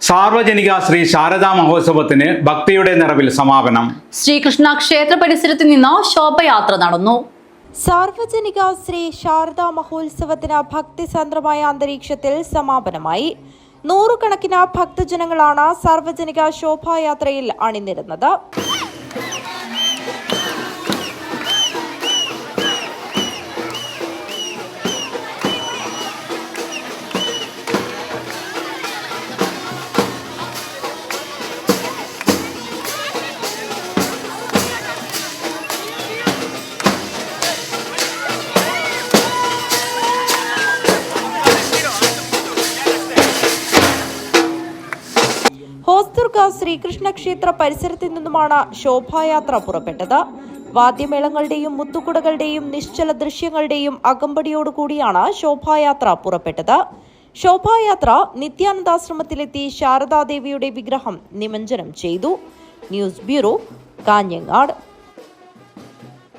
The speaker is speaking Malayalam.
സാർവജനിക ശ്രീ ശാരദാ മഹോത്സവത്തിന് ഭക്തിയുടെ നിറവിൽ സമാപനം. ശ്രീകൃഷ്ണ ക്ഷേത്ര പരിസരത്ത് നിന്ന് ശോഭയാത്ര നടന്നു. സാർവജനിക ശ്രീ ശാരദാ മഹോത്സവത്തിന് ഭക്തിസാന്ദ്രമായ അന്തരീക്ഷത്തിൽ സമാപനമായി. നൂറുകണക്കിന് ഭക്തജനങ്ങളാണ് സാർവജനിക ശോഭായാത്രയിൽ അണിനിരുന്നത്. ഹോസ്ദുർഗ ശ്രീകൃഷ്ണ ക്ഷേത്ര പരിസരത്തു നിന്നുമാണ് ശോഭായാത്ര പുറപ്പെട്ടത്. വാദ്യമേളങ്ങളുടെയും മുത്തുകുടകളുടെയും നിശ്ചല ദൃശ്യങ്ങളുടെയും അകമ്പടിയോടുകൂടിയാണ് ശോഭായാത്ര പുറപ്പെട്ടത്. ശോഭായാത്ര നിത്യാനന്ദാശ്രമത്തിലെത്തി ശാരദാദേവിയുടെ വിഗ്രഹം നിമജ്ജനം ചെയ്തു. News bureau, Kanhangad.